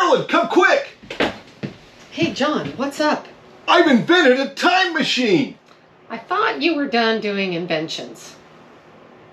Carolyn, come quick! Hey, John, what's up? I've invented a time machine! I thought you were done doing inventions.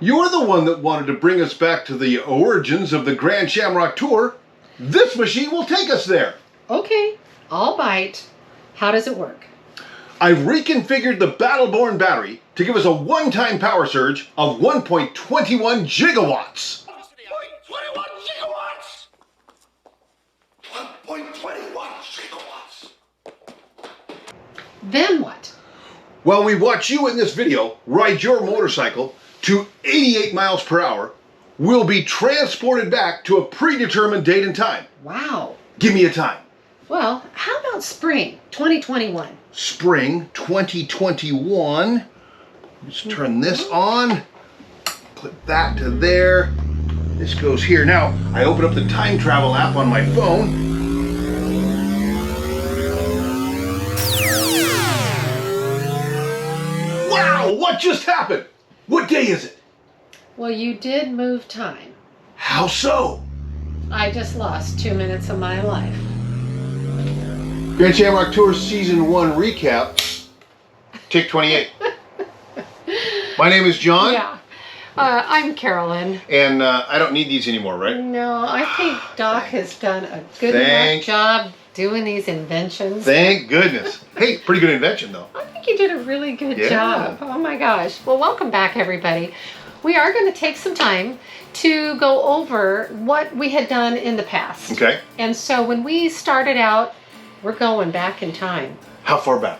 You're the one that wanted to bring us back to the origins of the Grand Shamrock Tour. This machine will take us there. Okay, I'll bite. How does it work? I've reconfigured the Battleborn battery to give us a one-time power surge of 1.21 gigawatts. 1.21 gigawatts. Then what? Well, we watch you in this video ride your motorcycle to 88 miles per hour. We'll be transported back to a predetermined date and time. Wow. Give me a time. Well, how about spring 2021? Spring 2021. Let's turn this on. Put that to there. This goes here. Now, I open up the time travel app on my phone. Wow, what just happened? What day is it? Well, you did move time. How so? I just lost 2 minutes of my life. Grand Shamrock Tour Season 1 recap. Take 28. My name is John. Yeah. I'm Carolyn. And I don't need these anymore, right? No, I think Doc has done a good enough job doing these inventions. Thank goodness. Hey, pretty good invention though. I think you did a really good job. Oh my gosh. Well, welcome back, everybody. We are going to take some time to go over what we had done in the past. Okay. And so when we started out, we're going back in time. How far back?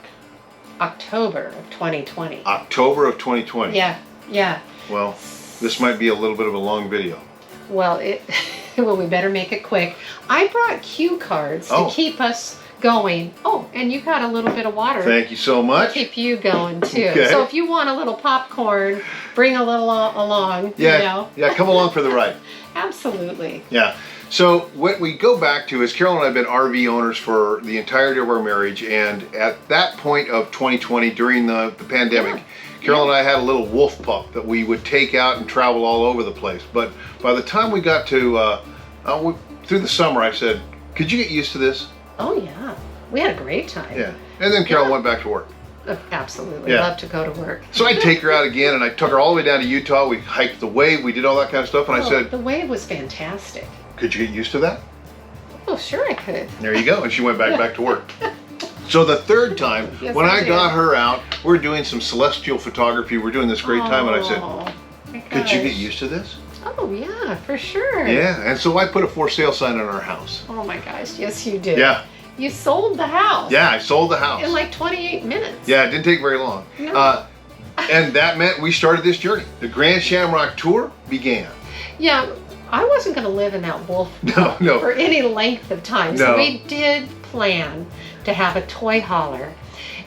October of 2020. October of 2020. Yeah, yeah. Well, this might be a little bit of a long video. Well, well, we better make it quick. I brought cue cards to keep us going. Oh, and you got a little bit of water. Thank you so much. To keep you going too. Okay. So if you want a little popcorn, bring a little along. Yeah, you know. yeah, come along for the ride. Absolutely. Yeah. So what we go back to is Carol and I have been RV owners for the entirety of our marriage, and at that point of 2020 during the pandemic, Carol and I had a little wolf pup that we would take out and travel all over the place. But by the time we got to through the summer, I said, "Could you get used to this?" Oh yeah, we had a great time. Yeah, and then Carol went back to work. Absolutely, Yeah. love to go to work. So I'd take her out again, and I took her all the way down to Utah. We hiked the wave, we did all that kind of stuff, and I said, the wave was fantastic. "Could you get used to that?" Oh, sure I could. There you go, and she went back to work. So the third time, Yes, when I I did. got her out, we're doing some celestial photography. We're doing this great time, and I said, my "Could you get gosh. used to this?" Oh yeah, for sure. Yeah, and so I put a for sale sign on our house. Oh my gosh, yes you did. Yeah. You sold the house. Yeah, I sold the house. In like 28 minutes. Yeah, it didn't take very long. No. And that meant we started this journey. The Grand Shamrock Tour began. Yeah, I wasn't going to live in that wolf No, no. for any length of time. No. So we did plan to have a toy hauler.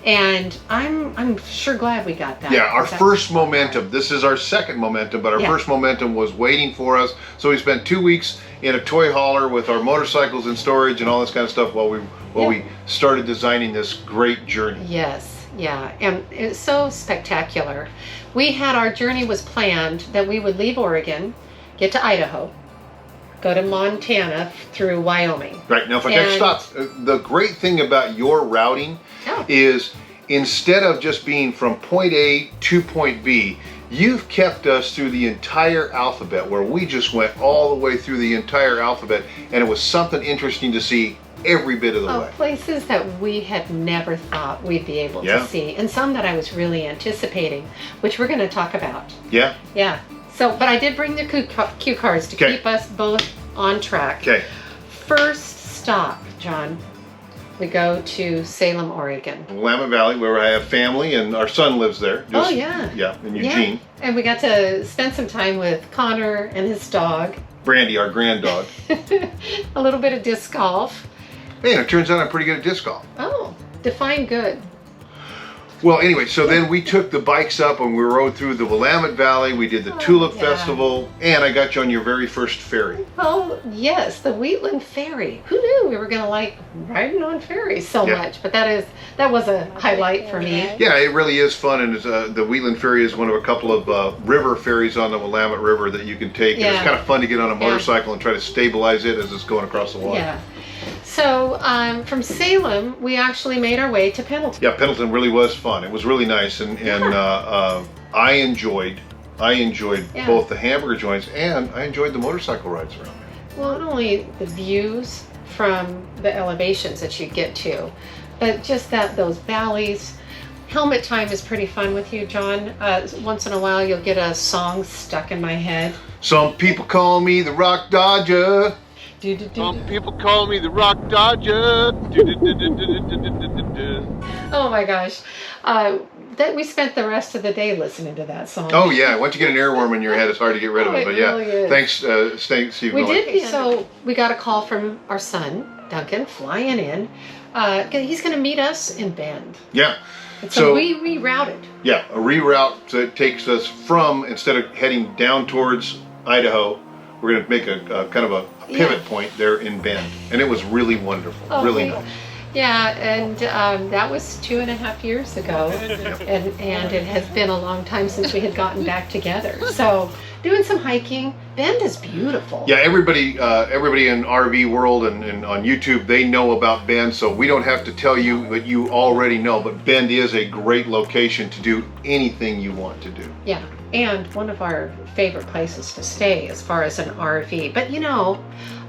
And I'm sure glad we got that. Yeah, our That's first momentum, this is our second momentum, but our first momentum was waiting for us. So we spent 2 weeks in a toy hauler with our motorcycles in storage and all this kind of stuff while we started designing this great journey. Yes, yeah, and it's so spectacular. We had our journey was planned that we would leave Oregon, get to Idaho, go to Montana through Wyoming. Right, now if I can stop, the great thing about your routing is instead of just being from point A to point B, you've kept us through the entire alphabet, where we just went all the way through the entire alphabet, and it was something interesting to see every bit of the way. Places that we had never thought we'd be able to see, and some that I was really anticipating, which we're going to talk about. Yeah? Yeah. So, but I did bring the cue cards to keep us both on track. Okay. First stop, John. We go to Salem, Oregon. Willamette Valley, where I have family, and our son lives there. Oh, yeah. Yeah, in Eugene. Yeah. And we got to spend some time with Connor and his dog. Brandy, our grand dog. A little bit of disc golf. Hey, and it turns out I'm pretty good at disc golf. Oh, define good. Well, anyway, so then we took the bikes up and we rode through the Willamette Valley. We did the Tulip yeah. Festival, and I got you on your very first ferry. Oh, yes, the Wheatland Ferry. Who knew we were going to like riding on ferries so Yeah. much? But that was a highlight for me. Yeah, it really is fun, and it's, the Wheatland Ferry is one of a couple of river ferries on the Willamette River that you can take. And it's Yeah. kind of fun to get on a Yeah. motorcycle and try to stabilize it as it's going across the water. Yeah. So from Salem, we actually made our way to Pendleton. Yeah, Pendleton really was fun. It was really nice, and I enjoyed Yeah. both the hamburger joints and I enjoyed the motorcycle rides around there. Well, not only the views from the elevations that you get to, but just those valleys. Helmet time is pretty fun with you, John. Once in a while, you'll get a song stuck in my head. Some people call me the Rock Dodger. Some people call me the Rock Dodger. Oh my gosh. That we spent the rest of the day listening to that song. Oh yeah, once you get an earworm in your head, it's hard to get rid of it. Oh, But it yeah, really is. thanks, Steve. We did. So we got a call from our son, Duncan, flying in. He's going to meet us in Bend. Yeah. And So- so we rerouted. Yeah, a reroute that takes us from, instead of heading down towards Idaho, we're going to make a kind of a pivot Yeah. point there in Bend, and it was really wonderful, Oh, really we- nice. Yeah, and that was 2.5 years ago, and it has been a long time since we had gotten back together. So doing some hiking. Bend is beautiful. Yeah, everybody in RV world and on YouTube, they know about Bend, so we don't have to tell you what you already know. But Bend is a great location to do anything you want to do. Yeah, and one of our favorite places to stay as far as an RV. But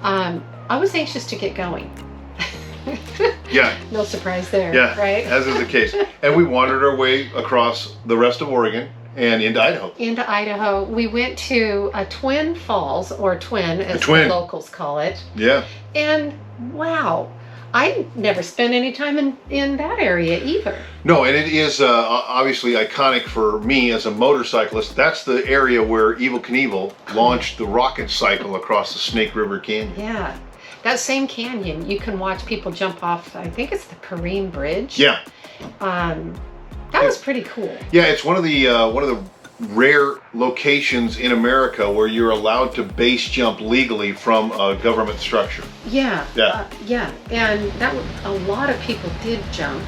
I was anxious to get going. Yeah, No surprise there, yeah, right? as is the case. And we wandered our way across the rest of Oregon and into Idaho. Into Idaho. We went to Twin Falls, or Twin as Twin. the locals call it. Yeah. And wow, I never spent any time in that area either. No, and it is obviously iconic for me as a motorcyclist. That's the area where Evel Knievel launched the rocket cycle across the Snake River Canyon. Yeah. That same canyon, you can watch people jump off, I think it's the Perrine Bridge. Yeah, That was pretty cool. yeah. It's one of the rare locations in America where you're allowed to base jump legally from a government structure. Yeah. Yeah. Yeah. And a lot of people did jump.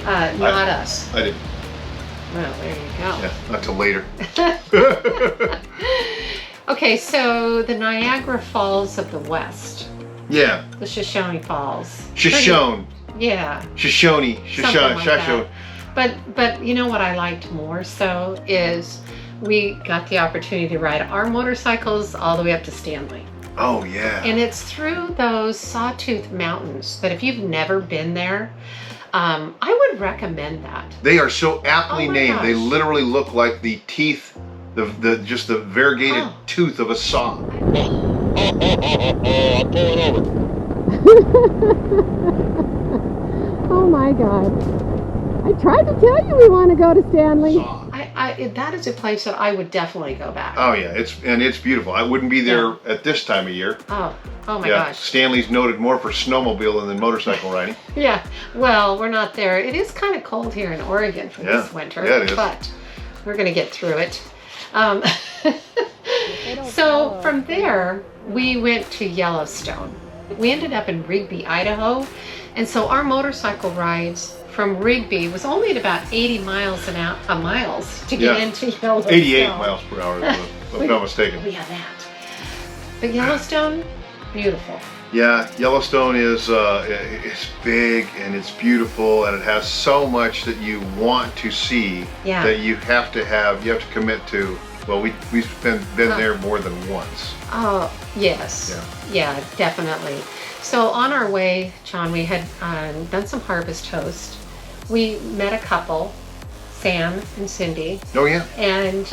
Not us. I did. Well, there you go. Yeah, not till later. Okay, so the Niagara Falls of the West, Yeah, the Shoshone Falls. Shoshone, Yeah. Shoshone, Something like Shoshone. that. But you know what I liked more so is we got the opportunity to ride our motorcycles all the way up to Stanley. Oh yeah. And it's through those Sawtooth Mountains that if you've never been there, I would recommend that. They are so aptly Oh my named. They gosh. literally look like the teeth, just the variegated Oh. tooth of a saw. I'm pulling over. Oh my God. I tried to tell you we want to go to Stanley. Saw. That is a place that I would definitely go back. Oh yeah, it's beautiful. I wouldn't be there at this time of year. Oh my Yeah, gosh. Stanley's noted more for snowmobiling than motorcycle riding. Yeah, well, we're not there. It is kind of cold here in Oregon for Yeah. this winter, Yeah, it is. but we're going to get through it. So from there, we went to Yellowstone. We ended up in Rigby, Idaho, and so our motorcycle rides from Rigby was only at about 80 miles to get Yeah. into Yellowstone. 88 miles per hour, if I'm not mistaken. Oh, yeah, that. But Yellowstone, beautiful. Yeah, Yellowstone is it's big and it's beautiful and it has so much that you want to see Yeah. that you have to commit to. Well, we've been there more than once. Oh, yes. Yeah, definitely. So on our way, John, we had done some harvest toast. We met a couple, Sam and Cindy. Oh yeah. And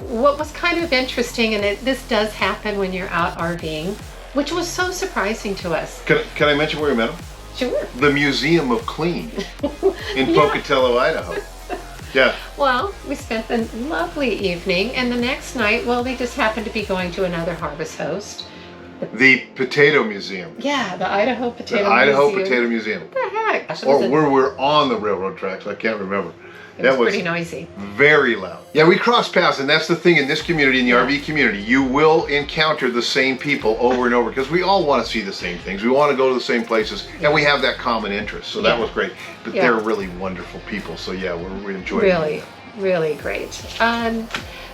what was kind of interesting, and this does happen when you're out RVing, which was so surprising to us. Can I mention where we met them? Sure. The Museum of Clean in Yeah. Pocatello, Idaho. Yeah. Well, we spent the lovely evening, and the next night, well, they just happened to be going to another harvest host. The Potato Museum. Yeah, the Idaho Potato The Idaho Museum. Potato Museum. What the heck? Or where we're on the railroad tracks, I can't remember. It was That was pretty noisy. very loud. Yeah, we cross paths, and that's the thing in this community, in the Yeah. RV community. You will encounter the same people over and over because we all want to see the same things. We want to go to the same places, and we have that common interest. So that Yeah. was great. But Yeah. they're really wonderful people. So yeah, we enjoyed it. Really, really great.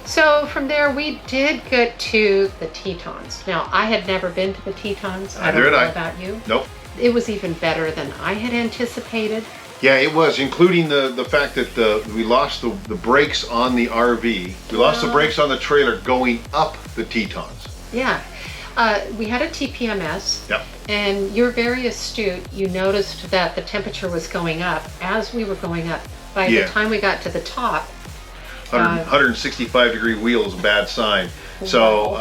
So from there, we did get to the Tetons. Now, I had never been to the Tetons. I Neither don't know had I. about you. Nope. It was even better than I had anticipated. Yeah, it was, including the fact that we lost the brakes on the RV. We lost the brakes on the trailer going up the Tetons. Yeah. We had a TPMS. Yep. And you're very astute. You noticed that the temperature was going up as we were going up. By Yeah. the time we got to the top, 165 degree wheel is a bad sign. So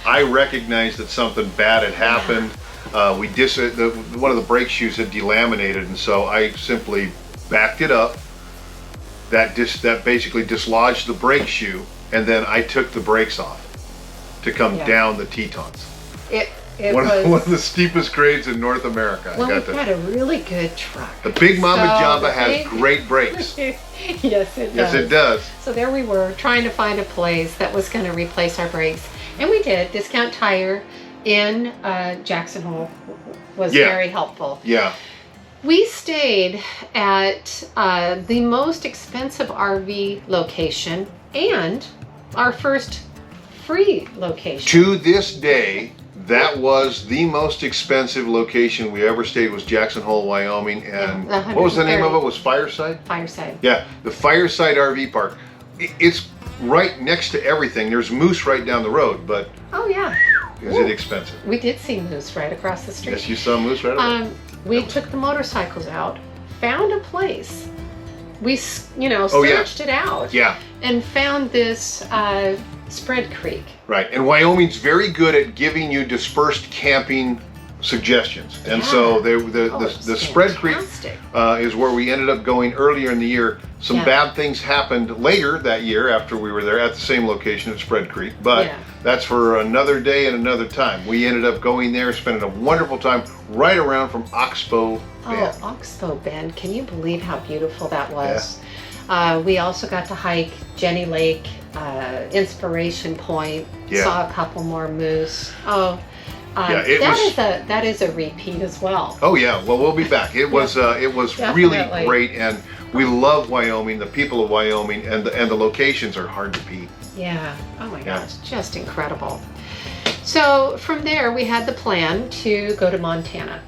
I recognized that something bad had happened. One of the brake shoes had delaminated, and so I simply backed it up. That basically dislodged the brake shoe, and then I took the brakes off to come Yeah. down the Tetons. it One was... of the steepest grades in North America. Well, we've got a really good truck. The Big Mama So Jamba the has big- great brakes. Yes, it does. Yes, it does. So there we were trying to find a place that was going to replace our brakes. And we did. Discount Tire in Jackson Hole was Yeah. very helpful. Yeah. We stayed at the most expensive RV location and our first free location. To this day, that was the most expensive location we ever stayed, was Jackson Hole, Wyoming. And Yeah, what was the name of it? 130. Was Fireside? Fireside. Yeah, the Fireside RV Park. It's right next to everything. There's moose right down the road, but Oh, yeah. is it expensive? We did see moose right across the street. Yes, you saw moose right over. We took the motorcycles out, found a place. We, Oh, yeah. searched it out. Yeah, And found this Spread Creek. right. And Wyoming's very good at giving you dispersed camping suggestions. And so the Spread Creek is where we ended up going earlier in the year. Some Yeah. bad things happened later that year after we were there at the same location at Spread Creek, but Yeah. that's for another day and another time. We ended up going there, spending a wonderful time right around from Oxbow Bend. Oh, Oxbow Bend. Can you believe how beautiful that was? We also got to hike Jenny Lake, Inspiration Point, Yeah. saw a couple more moose. Oh, Yeah, it was- that is a repeat as well. Oh yeah, well we'll be back. It was really Definitely. great, and we love Wyoming. The people of Wyoming and the locations are hard to beat. Yeah. Oh my Yeah. gosh, just incredible. So from there, we had the plan to go to Montana.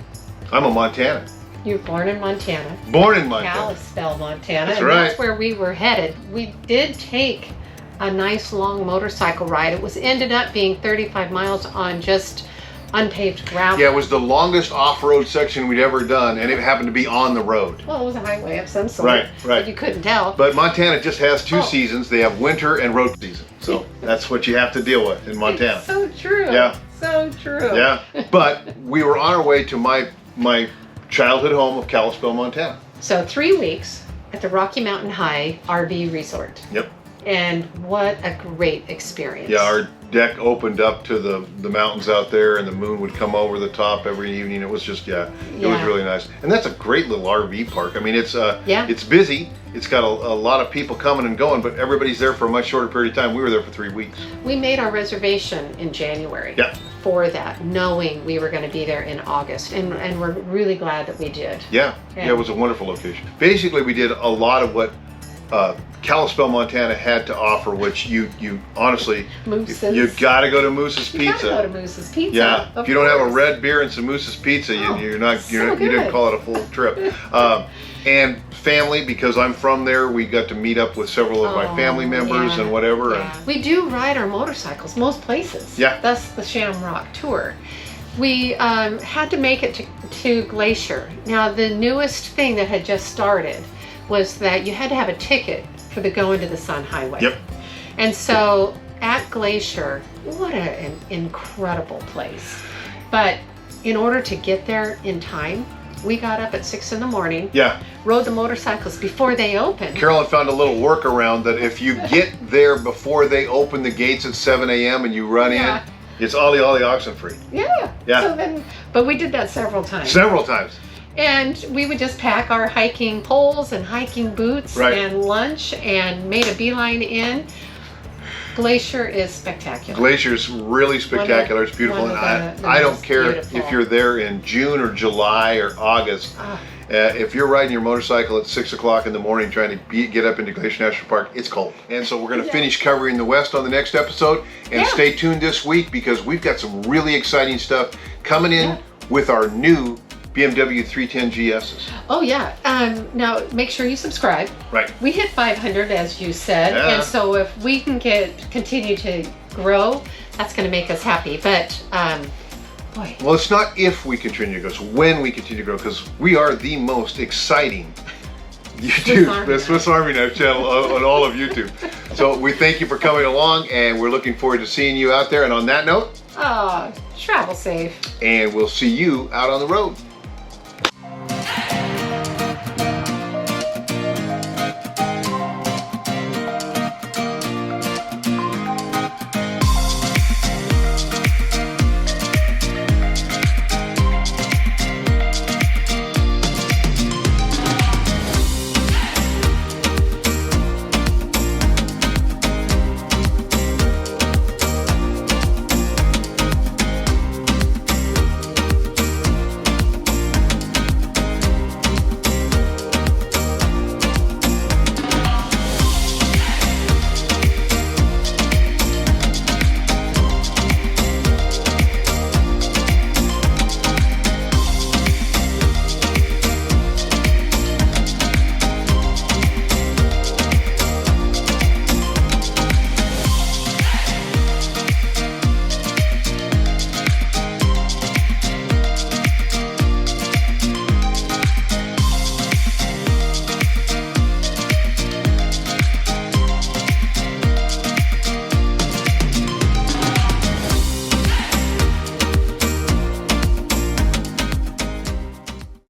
I'm a Montanan, You were born in Montana. born in Montana. Kalispell, Montana. That's and right. That's where we were headed. We did take a nice long motorcycle ride. It ended up being 35 miles on just unpaved gravel. Yeah, it was the longest off-road section we'd ever done, and it happened to be on the road. Well, it was a highway of some sort. Right, right. But you couldn't tell. But Montana just has two Oh. seasons. They have winter and road season, so that's what you have to deal with in Montana. It's so true. Yeah. So true. Yeah, but we were on our way to my childhood home of Kalispell, Montana. So 3 weeks at the Rocky Mountain High RV Resort. Yep. And what a great experience. Yeah, our deck opened up to the mountains out there, and the moon would come over the top every evening. It was just, it was Yeah. really nice. And that's a great little RV park. I mean, it's Yeah. it's busy. It's got a lot of people coming and going, but everybody's there for a much shorter period of time. We were there for 3 weeks. We made our reservation in January Yeah. for that, knowing we were going to be there in August. And we're really glad that we did. Yeah, Yeah. it was a wonderful location. Basically, we did a lot of what Kalispell, Montana had to offer, which you honestly, Moose's. you got to go to Moose's You gotta Pizza. go to Moose's Pizza. Yeah, of if you don't have a course. red beer and some Moose's Pizza, Oh, you so didn't good. call it a full trip. And family, because I'm from there, we got to meet up with several of my Oh, family members yeah, and whatever. yeah. We do ride our motorcycles most places. Yeah. That's the Shamrock Tour. We had to make it to Glacier. Now, the newest thing that had just started was that you had to have a ticket for the Go Into the Sun Highway. Yep. And so at Glacier, what an incredible place. But in order to get there in time, we got up at 6 in the morning, Yeah, rode the motorcycles before they opened. Carolyn found a little workaround that if you get there before they open the gates at 7 a.m. and you run Yeah. in, it's ollie oxen free. Yeah. Yeah. So then, but we did that several times. Several times. And we would just pack our hiking poles and hiking boots Right. and lunch and made a beeline in. Glacier is spectacular. Glacier's really spectacular. It's beautiful, one and of the I don't most care beautiful. if you're there in June or July or August. Ah. If you're riding your motorcycle at 6 o'clock in the morning trying to get up into Glacier National Park, it's cold. And so we're going to finish covering the West on the next episode. And Yeah. stay tuned this week because we've got some really exciting stuff coming in with our new BMW 310 GSs. Oh yeah. Now make sure you subscribe. Right. We hit 500 as you said, Yeah. and so if we can continue to grow, that's going to make us happy. But boy, Well, it's not if we continue to grow, it's when we continue to grow, because we are the most exciting Swiss Army Knife channel on all of YouTube. So we thank you for coming along, and we're looking forward to seeing you out there. And on that note, travel safe. and we'll see you out on the road.